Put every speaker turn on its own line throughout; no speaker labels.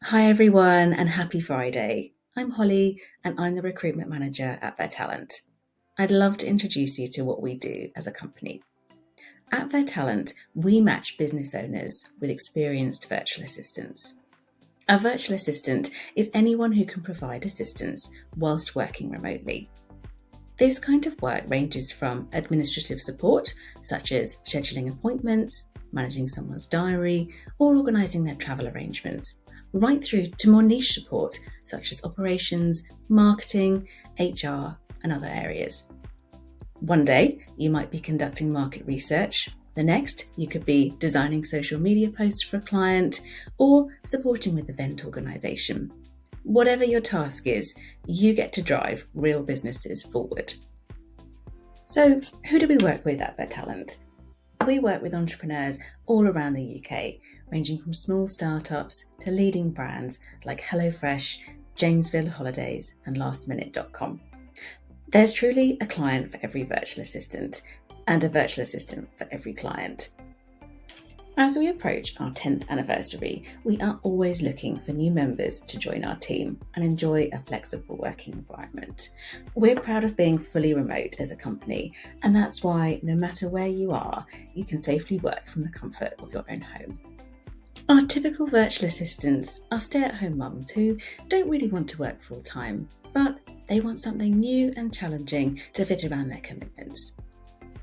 Hi everyone and happy Friday. I'm Holly and I'm the recruitment manager at VerTalent. I'd love to introduce you to what we do as a company. At VerTalent, we match business owners with experienced virtual assistants. A virtual assistant is anyone who can provide assistance whilst working remotely. This kind of work ranges from administrative support, such as scheduling appointments, managing someone's diary, or organising their travel arrangements, right through to more niche support, such as operations, marketing, HR, and other areas. One day, you might be conducting market research. The next, you could be designing social media posts for a client or supporting with event organisation. Whatever your task is, you get to drive real businesses forward. So, who do we work with at VerTalent? We work with entrepreneurs all around the UK, ranging from small startups to leading brands like HelloFresh, Jamesville Holidays, and LastMinute.com. There's truly a client for every virtual assistant and a virtual assistant for every client. As we approach our 10th anniversary, we are always looking for new members to join our team and enjoy a flexible working environment. We're proud of being fully remote as a company, and that's why no matter where you are, you can safely work from the comfort of your own home. Our typical virtual assistants are stay-at-home mums who don't really want to work full-time, but they want something new and challenging to fit around their commitments.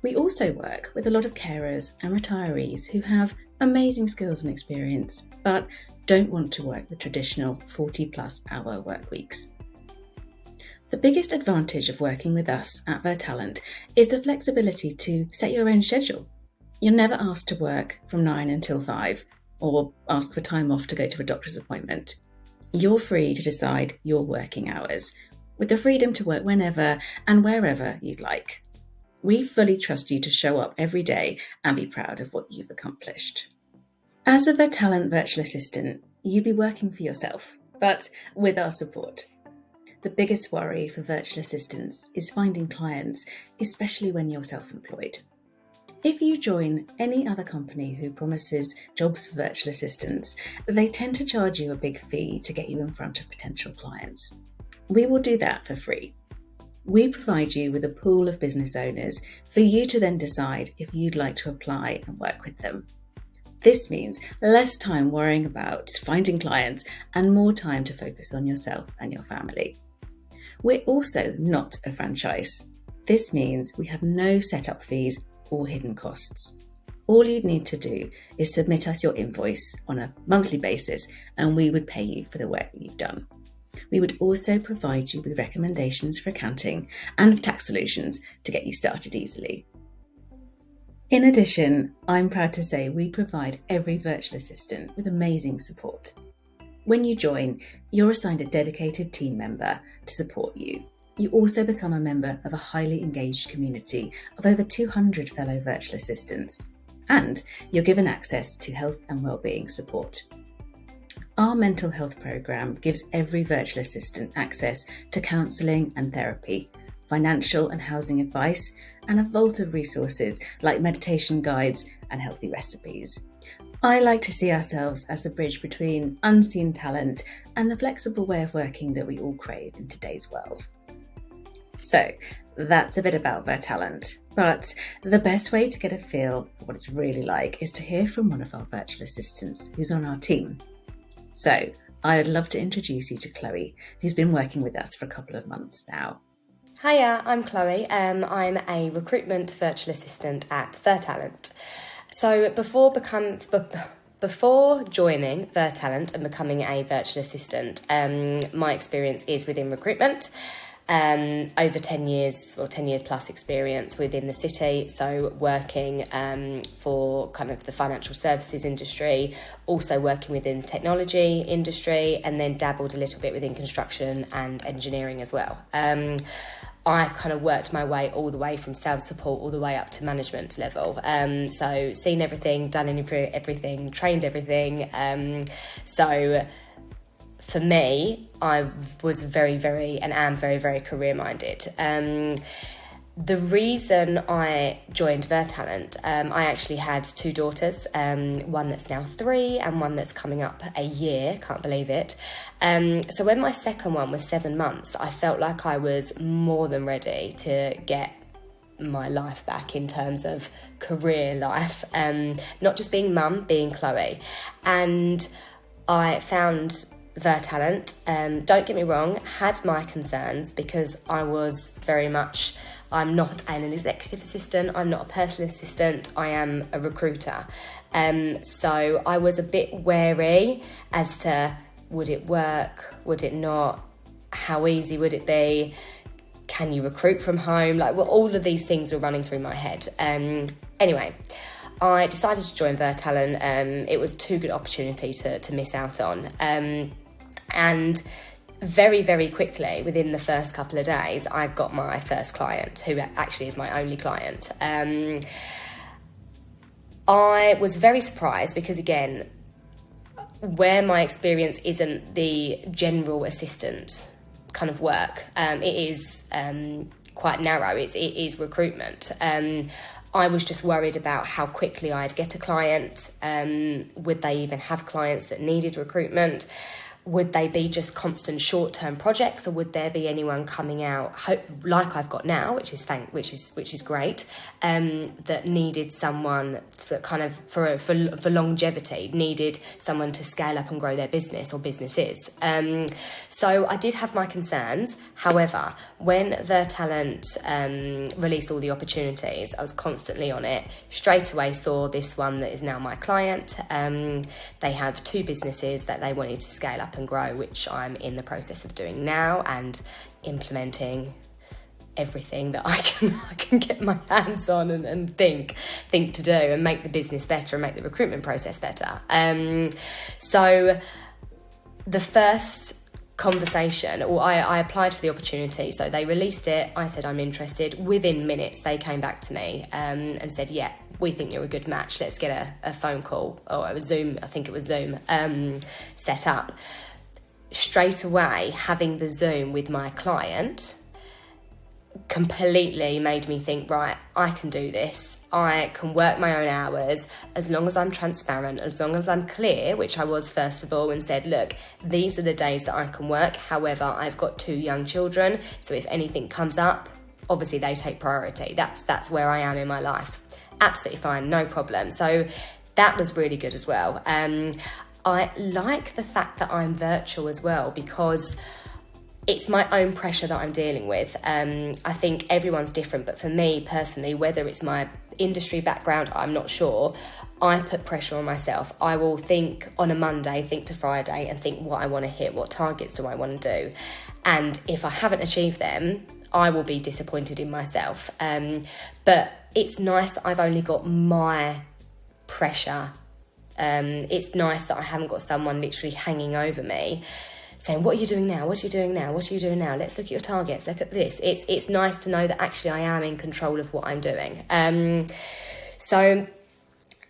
We also work with a lot of carers and retirees who have amazing skills and experience, but don't want to work the traditional 40+ hour work weeks. The biggest advantage of working with us at VerTalent is the flexibility to set your own schedule. You're never asked to work from 9 until 5 or ask for time off to go to a doctor's appointment. You're free to decide your working hours, with the freedom to work whenever and wherever you'd like. We fully trust you to show up every day and be proud of what you've accomplished. As a VerTalent virtual assistant, you'd be working for yourself, but with our support. The biggest worry for virtual assistants is finding clients, especially when you're self-employed. If you join any other company who promises jobs for virtual assistants, they tend to charge you a big fee to get you in front of potential clients. We will do that for free. We provide you with a pool of business owners for you to then decide if you'd like to apply and work with them. This means less time worrying about finding clients and more time to focus on yourself and your family. We're also not a franchise. This means we have no setup fees or hidden costs. All you'd need to do is submit us your invoice on a monthly basis and we would pay you for the work that you've done. We would also provide you with recommendations for accounting and tax solutions to get you started easily. In addition, I'm proud to say we provide every virtual assistant with amazing support. When you join, you're assigned a dedicated team member to support you. You also become a member of a highly engaged community of over 200 fellow virtual assistants, and you're given access to health and wellbeing support. Our mental health programme gives every virtual assistant access to counselling and therapy, financial and housing advice, and a vault of resources like meditation guides and healthy recipes. I like to see ourselves as the bridge between unseen talent and the flexible way of working that we all crave in today's world. So, that's a bit about VerTalent, but the best way to get a feel for what it's really like is to hear from one of our virtual assistants who's on our team. So, I would love to introduce you to Chloe, who's been working with us for a couple of months now.
Hiya, I'm Chloe. I'm a recruitment virtual assistant at VerTalent. So before joining VerTalent and becoming a virtual assistant, my experience is within recruitment. Over 10 years or 10 year plus experience within the city, so working for kind of the financial services industry, also working within technology industry, and then dabbled a little bit within construction and engineering as well. I kind of worked my way all the way from sales support all the way up to management level. So seen everything, done everything, trained everything. So for me, I was very, very, and am very, very career-minded. The reason I joined Vertalent, I actually had 2 daughters, one that's now 3 and one that's coming up a year, can't believe it. So when my second one was 7 months, I felt like I was more than ready to get my life back in terms of career life, not just being mum, being Chloe. And I found Vertalent, don't get me wrong, had my concerns because I was very much... I'm not an executive assistant, I'm not a personal assistant, I am a recruiter. So I was a bit wary as to, would it work, would it not, how easy would it be, can you recruit from home, all of these things were running through my head. Anyway, I decided to join Vertalent. It was too good opportunity to miss out on. And very, very quickly, within the first couple of days, I got my first client, who actually is my only client. I was very surprised because, again, where my experience isn't the general assistant kind of work, it is quite narrow. It is recruitment. I was just worried about how quickly I'd get a client. Would they even have clients that needed recruitment? Would they be just constant short-term projects, or would there be anyone coming out like I've got now, which is great, that needed someone that kind of for longevity, needed someone to scale up and grow their business or businesses. So I did have my concerns. However, when Vertalent released all the opportunities, I was constantly on it. Straight away saw this one that is now my client. They have 2 businesses that they wanted to scale up and grow, which I'm in the process of doing now and implementing everything that I can get my hands on and think to do and make the business better and make the recruitment process better. So the first conversation, or I applied for the opportunity, so they released it, I said I'm interested. Within minutes they came back to me and said, yeah, we think you're a good match, let's get a phone call, or it was Zoom, I think it was Zoom, set up. Straight away, having the Zoom with my client completely made me think, right, I can do this. I can work my own hours as long as I'm transparent, as long as I'm clear, which I was first of all, and said, look, these are the days that I can work. However, I've got 2 young children, so if anything comes up, obviously they take priority. That's where I am in my life. Absolutely fine, no problem. So that was really good as well. I like the fact that I'm virtual as well, because it's my own pressure that I'm dealing with. I think everyone's different, but for me personally, whether it's my industry background, I'm not sure, I put pressure on myself. I will think on a Monday, think to Friday, and think what I want to hit, what targets do I want to do. And if I haven't achieved them, I will be disappointed in myself. But it's nice that I've only got my pressure. It's nice that I haven't got someone literally hanging over me saying, what are you doing now? What are you doing now? What are you doing now? Let's look at your targets. Look at this. It's nice to know that actually I am in control of what I'm doing. So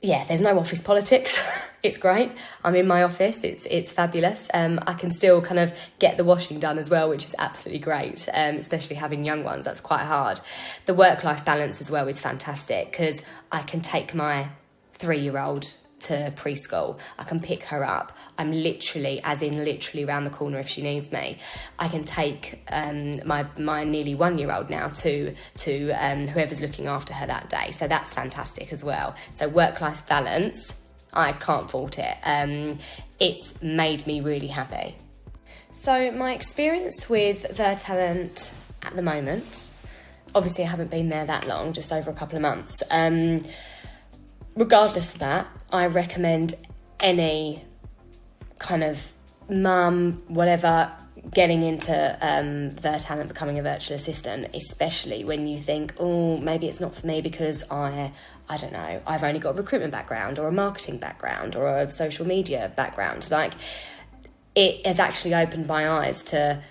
yeah, there's no office politics. It's great. I'm in my office. It's fabulous. I can still kind of get the washing done as well, which is absolutely great, especially having young ones. That's quite hard. The work-life balance as well is fantastic because I can take my 3-year-old to preschool. I can pick her up. I'm literally around the corner if she needs me. I can take my nearly 1-year-old now to whoever's looking after her that day. So that's fantastic as well. So work-life balance, I can't fault it. It's made me really happy. So my experience with Vertalent at the moment, obviously I haven't been there that long, just over a couple of months. Regardless of that, I recommend any kind of mum, whatever, getting into Vertalent, becoming a virtual assistant, especially when you think, oh, maybe it's not for me because I don't know, I've only got a recruitment background or a marketing background or a social media background. Like, it has actually opened my eyes to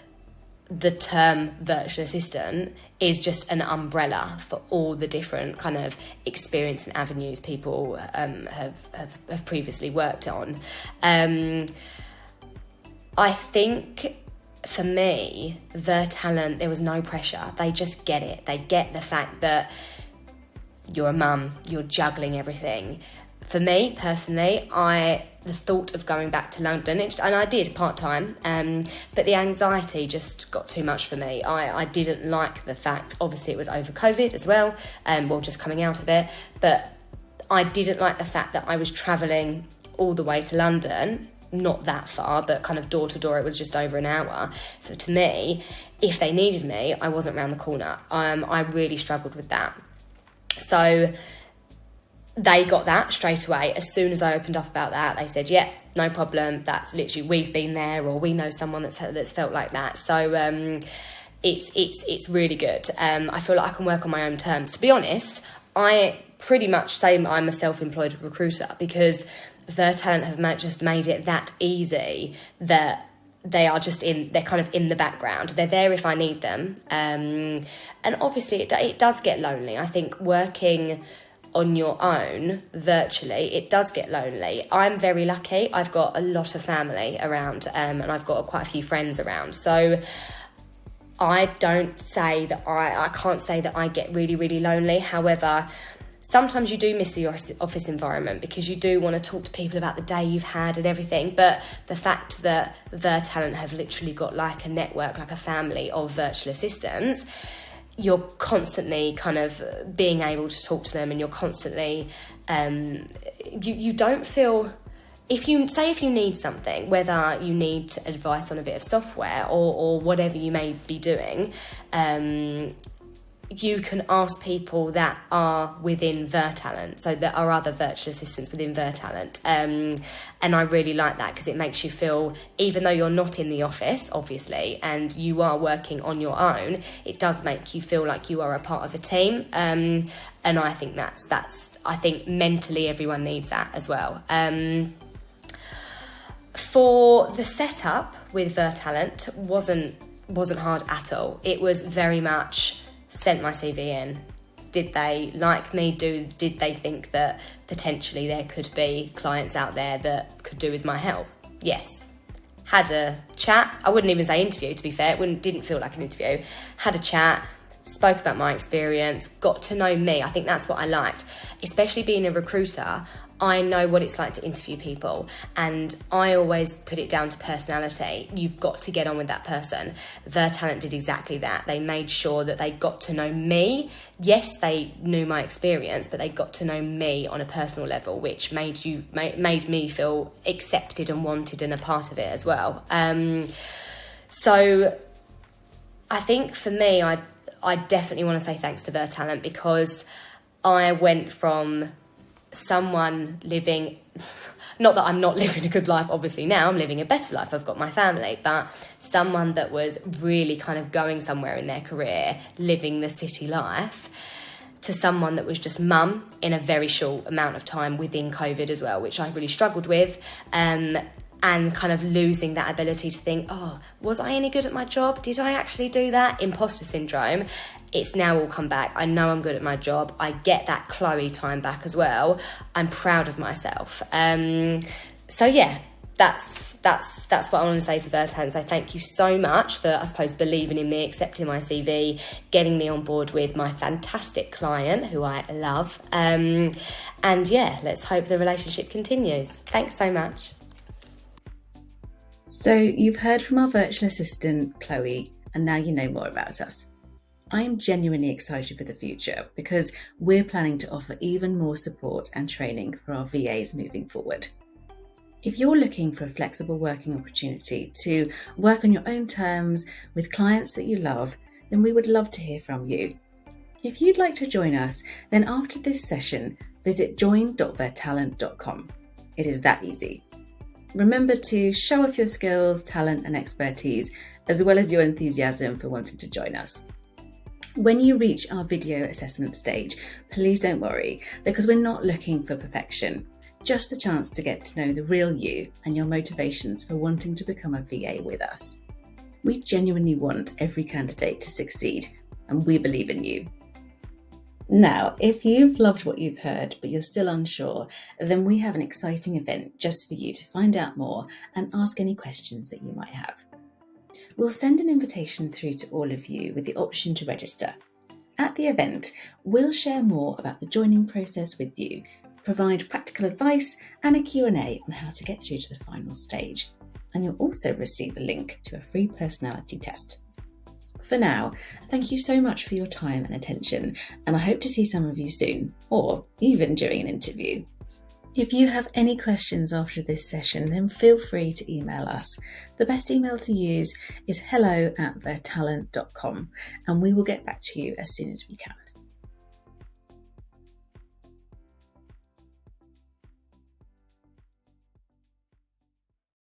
the term virtual assistant is just an umbrella for all the different kind of experience and avenues people have previously worked on. I think for me, Talent, there was no pressure. They just get it. They get the fact that you're a mum, you're juggling everything. For me, personally, the thought of going back to London, and I did part-time, but the anxiety just got too much for me. I didn't like the fact, obviously it was over COVID as well, just coming out of it, but I didn't like the fact that I was travelling all the way to London, not that far, but kind of door to door, it was just over an hour. So to me, if they needed me, I wasn't round the corner. I really struggled with that. So they got that straight away. As soon as I opened up about that, they said, yeah, no problem. That's literally, we've been there, or we know someone that's felt like that. So it's really good. I feel like I can work on my own terms. To be honest, I pretty much say I'm a self-employed recruiter, because Talent have just made it that easy that they're kind of in the background. They're there if I need them. And obviously it does get lonely. I think working on your own virtually, it does get lonely. I'm very lucky. I've got a lot of family around, and I've got quite a few friends around. So I don't say that I can't say that I get really, really lonely. However, sometimes you do miss the office environment, because you do want to talk to people about the day you've had and everything. But the fact that Talent have literally got like a network, like a family of virtual assistants, you're constantly kind of being able to talk to them, and you're constantly, you don't feel, if you need something, whether you need advice on a bit of software or whatever you may be doing, you can ask people that are within Talent, so there are other virtual assistants within Talent, and I really like that, because it makes you feel, even though you're not in the office, obviously, and you are working on your own, it does make you feel like you are a part of a team, and I think I think mentally everyone needs that as well. For the setup with Talent wasn't hard at all. It was very much sent my CV in. Did they like me? Did they think that potentially there could be clients out there that could do with my help? Yes. Had a chat. I wouldn't even say interview, to be fair. It didn't feel like an interview. Had a chat, spoke about my experience, got to know me. I think that's what I liked. Especially being a recruiter, I know what it's like to interview people, and I always put it down to personality. You've got to get on with that person. Talent did exactly that. They made sure that they got to know me. Yes, they knew my experience, but they got to know me on a personal level, which made me feel accepted and wanted and a part of it as well. So I think for me, I definitely want to say thanks to Talent, because I went from someone living, not that I'm not living a good life, obviously now I'm living a better life, I've got my family, but someone that was really kind of going somewhere in their career, living the city life, to someone that was just mum in a very short amount of time within COVID as well, which I really struggled with, and kind of losing that ability to think, oh, was I any good at my job? Did I actually do that? Imposter syndrome. It's now all come back. I know I'm good at my job. I get that Chloe time back as well. I'm proud of myself. So yeah, that's what I want to say to Talent. So thank you so much for, I suppose, believing in me, accepting my CV, getting me on board with my fantastic client who I love. And yeah, let's hope the relationship continues. Thanks so much.
So you've heard from our virtual assistant, Chloe, and now you know more about us. I am genuinely excited for the future, because we're planning to offer even more support and training for our VAs moving forward. If you're looking for a flexible working opportunity to work on your own terms with clients that you love, then we would love to hear from you. If you'd like to join us, then after this session, visit join.vertalent.com. It is that easy. Remember to show off your skills, talent and expertise, as well as your enthusiasm for wanting to join us. When you reach our video assessment stage, please don't worry, because we're not looking for perfection, just the chance to get to know the real you and your motivations for wanting to become a VA with us. We genuinely want every candidate to succeed, and we believe in you. Now, if you've loved what you've heard, but you're still unsure, then we have an exciting event just for you to find out more and ask any questions that you might have. We'll send an invitation through to all of you with the option to register. At the event, we'll share more about the joining process with you, provide practical advice and a Q&A on how to get through to the final stage. And you'll also receive a link to a free personality test. For now, thank you so much for your time and attention, and I hope to see some of you soon, or even during an interview. If you have any questions after this session, then feel free to email us. The best email to use is hello@vertalent.com, and we will get back to you as soon as we can.